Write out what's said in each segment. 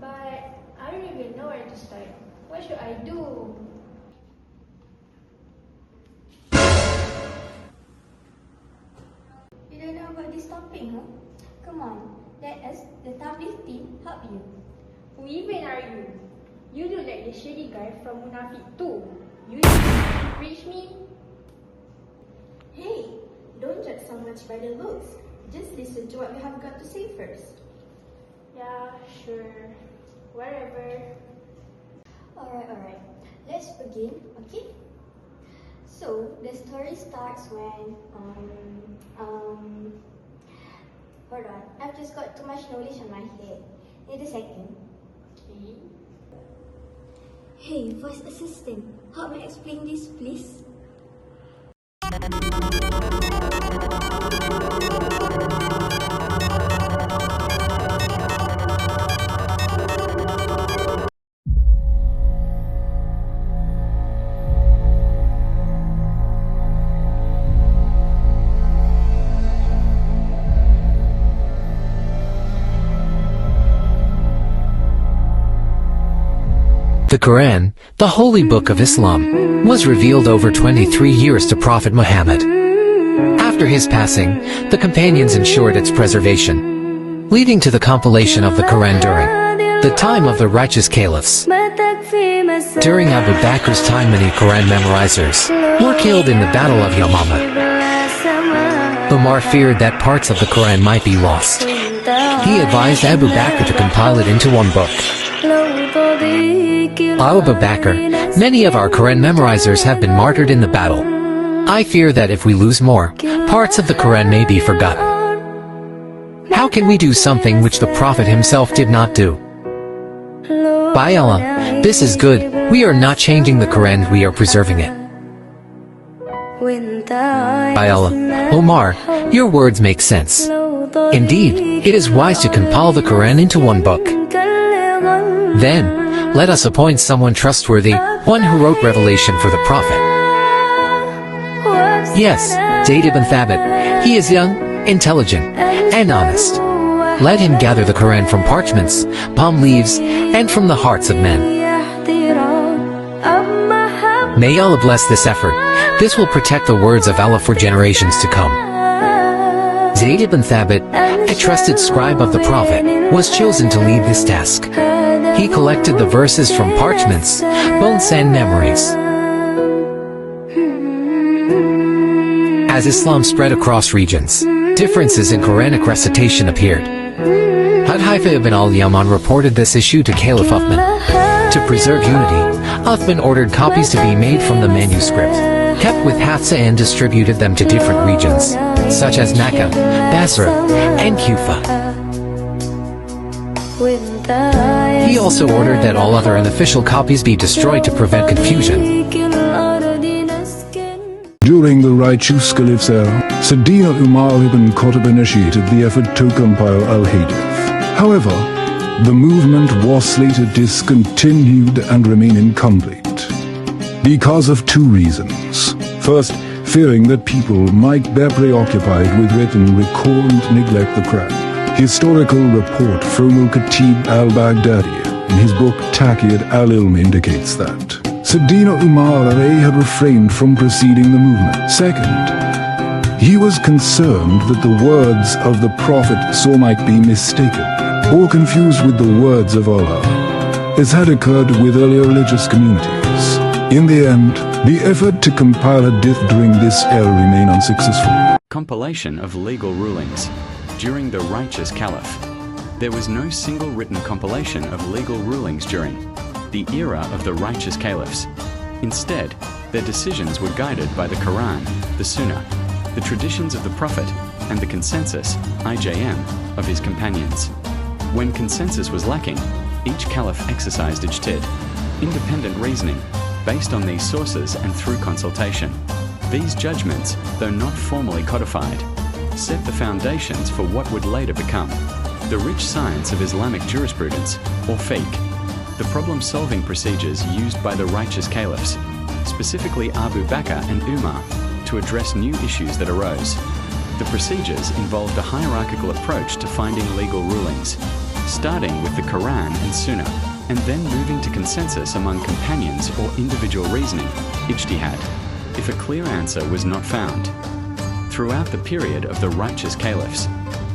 But I don't even know where to start. What should I do? You don't know about this topic, huh? Come on, let us, the tabligh team, help you. Who even are you? You look like the shady guy from Munafik too. You didn't reach me? Hey, don't judge so much by the looks. Just listen to what you have got to say first. Yeah, sure. Whatever. Alright. Let's begin, okay? So, the story starts when, hold on. I've just got too much knowledge on my head. Need a second. Okay. Hey, voice assistant, help me explain this, please. The Quran, the holy book of Islam, was revealed over 23 years to Prophet Muhammad. After his passing, the companions ensured its preservation, leading to the compilation of the Quran during the time of the righteous caliphs. During Abu Bakr's time, many Quran memorizers were killed in the Battle of Yamama. Umar feared that parts of the Quran might be lost. He advised Abu Bakr to compile it into one book. Abu Bakr, many of our Quran memorizers have been martyred in the battle. I fear that if we lose more, parts of the Quran may be forgotten. How can we do something which the Prophet himself did not do? By Allah, this is good. We are not changing the Quran, we are preserving it. By Allah, Omar, your words make sense. Indeed, it is wise to compile the Quran into one book. Then, let us appoint someone trustworthy, one who wrote revelation for the Prophet. Yes, Zayd ibn Thabit. He is young, intelligent, and honest. Let him gather the Quran from parchments, palm leaves, and from the hearts of men. May Allah bless this effort. This will protect the words of Allah for generations to come. Zayd ibn Thabit, a trusted scribe of the Prophet, was chosen to lead this task. He collected the verses from parchments, bones and memories. As Islam spread across regions, differences in Quranic recitation appeared. Hudhaifa ibn al-Yaman reported this issue to Caliph Uthman. To preserve unity, Uthman ordered copies to be made from the manuscript, kept with Hafsa, and distributed them to different regions, such as Makkah, Basra, and Kufa. He also ordered that all other unofficial copies be destroyed to prevent confusion. During the righteous Caliph's era, Sayyidina Umar ibn Khattab initiated the effort to compile al-Hadith. However, the movement was later discontinued and remained incomplete because of two reasons. First, fearing that people might be preoccupied with written record and neglect the Quran. Historical report from al-Khatib al-Baghdadi in his book Taqiyat al-Ilm indicates that Sayyidina Umar had refrained from preceding the movement. Second, he was concerned that the words of the Prophet so might be mistaken or confused with the words of Allah, as had occurred with earlier religious communities. In the end, the effort to compile a hadith during this era remained unsuccessful. Compilation of legal rulings. During the righteous Caliph, there was no single written compilation of legal rulings during the era of the righteous caliphs. Instead, their decisions were guided by the Quran, the Sunnah, the traditions of the Prophet, and the consensus, IJM, of his companions. When consensus was lacking, each caliph exercised ijtihad, independent reasoning, based on these sources and through consultation. These judgments, though not formally codified, set the foundations for what would later become the rich science of Islamic jurisprudence, or Fiqh, the problem-solving procedures used by the righteous caliphs, specifically Abu Bakr and Umar, to address new issues that arose. The procedures involved a hierarchical approach to finding legal rulings. starting with the Quran and Sunnah, and then moving to consensus among companions or individual reasoning, ijtihad, if a clear answer was not found. Throughout the period of the righteous caliphs,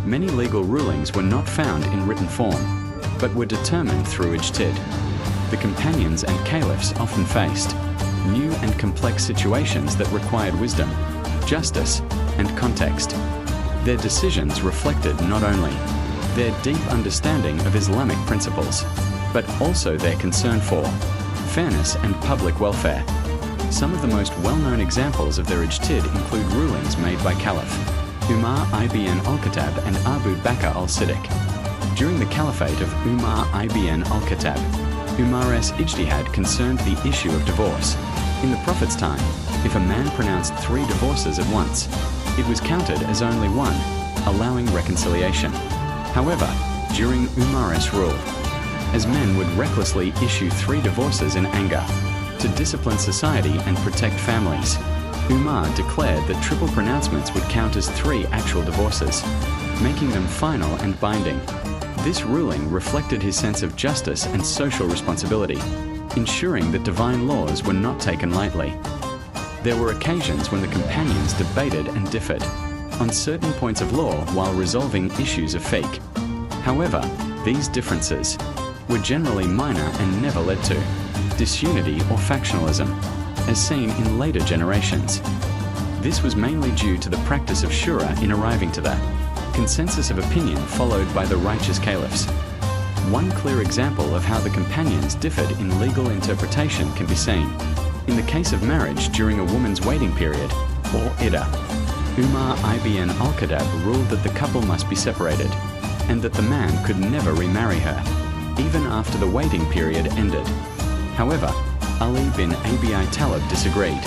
many legal rulings were not found in written form, but were determined through ijtihad. The companions and caliphs often faced new and complex situations that required wisdom, justice, and context. Their decisions reflected not only their deep understanding of Islamic principles, but also their concern for fairness and public welfare. Some of the most well-known examples of their ijtihad include rulings made by Caliph Umar ibn al-Khattab and Abu Bakr al-Siddiq. During the caliphate of Umar ibn al-Khattab, Umar's ijtihad concerned the issue of divorce. In the Prophet's time, if a man pronounced 3 divorces at once, it was counted as only one, allowing reconciliation. However, during Umar's rule, as men would recklessly issue 3 divorces in anger, to discipline society and protect families, Umar declared that triple pronouncements would count as 3 actual divorces, making them final and binding. This ruling reflected his sense of justice and social responsibility, ensuring that divine laws were not taken lightly. There were occasions when the companions debated and differed on certain points of law while resolving issues of fiqh. However, these differences were generally minor and never led to disunity or factionalism, as seen in later generations. This was mainly due to the practice of shura in arriving to that consensus of opinion followed by the righteous caliphs. One clear example of how the companions differed in legal interpretation can be seen in the case of marriage during a woman's waiting period, or iddah. Umar ibn al-Khattab ruled that the couple must be separated, and that the man could never remarry her, even after the waiting period ended. However, Ali bin Abi Talib disagreed.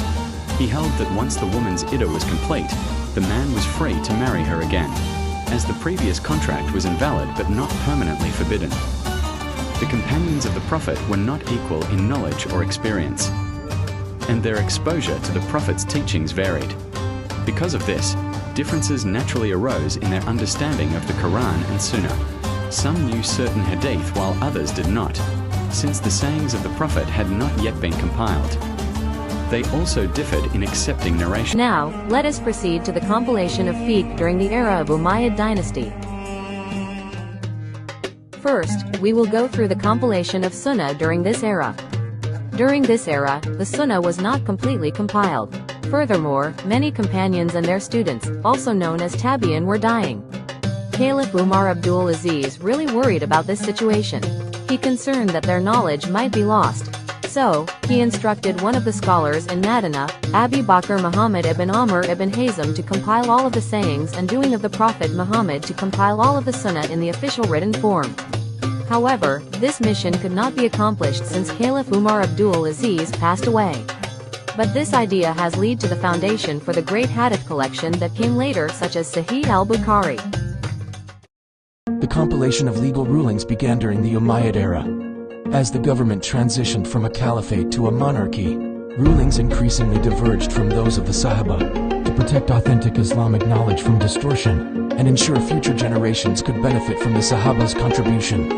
He held that once the woman's iddah was complete, the man was free to marry her again, as the previous contract was invalid but not permanently forbidden. The companions of the Prophet were not equal in knowledge or experience, and their exposure to the Prophet's teachings varied. Because of this, differences naturally arose in their understanding of the Quran and Sunnah. Some knew certain hadith while others did not, since the sayings of the Prophet had not yet been compiled. They also differed in accepting narration. Now, let us proceed to the compilation of Fiqh during the era of Umayyad dynasty. First, we will go through the compilation of Sunnah during this era. During this era, the Sunnah was not completely compiled. Furthermore, many companions and their students, also known as Tabi'in, were dying. Caliph Umar Abdul Aziz really worried about this situation. He concerned that their knowledge might be lost. So, he instructed one of the scholars in Madinah, Abu Bakr Muhammad ibn Amr ibn Hazm, to compile all of the sayings and doing of the Prophet Muhammad, to compile all of the Sunnah in the official written form. However, this mission could not be accomplished since Caliph Umar Abdul Aziz passed away. But this idea has led to the foundation for the great hadith collection that came later, such as Sahih al-Bukhari. The compilation of legal rulings began during the Umayyad era. As the government transitioned from a caliphate to a monarchy, rulings increasingly diverged from those of the Sahaba. To protect authentic Islamic knowledge from distortion, and ensure future generations could benefit from the Sahaba's contribution.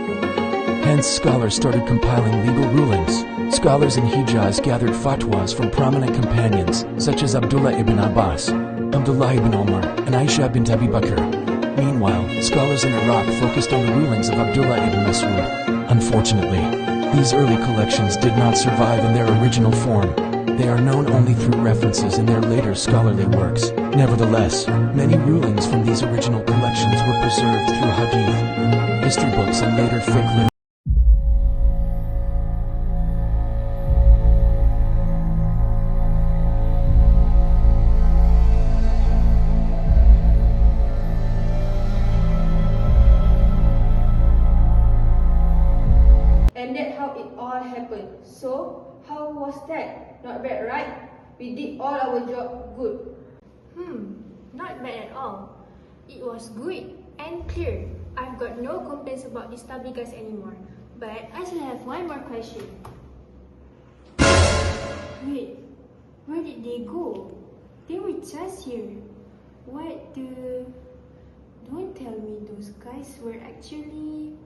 Hence, scholars started compiling legal rulings. Scholars in Hijaz gathered fatwas from prominent companions, such as Abdullah ibn Abbas, Abdullah ibn Umar, and Aisha bint Abi Bakr. Meanwhile, scholars in Iraq focused on the rulings of Abdullah ibn Mas'ud. Unfortunately, these early collections did not survive in their original form. They are known only through references in their later scholarly works. Nevertheless, many rulings from these original collections were preserved through hadith, history books, and later fiqh literature. And that's how it all happened. So, how was that? Not bad, right? We did all our job good. Not bad at all. It was good and clear. I've got no complaints about these tabligahs anymore. But I still have one more question. Wait, where did they go? They were just here. What the... Don't tell me those guys were actually...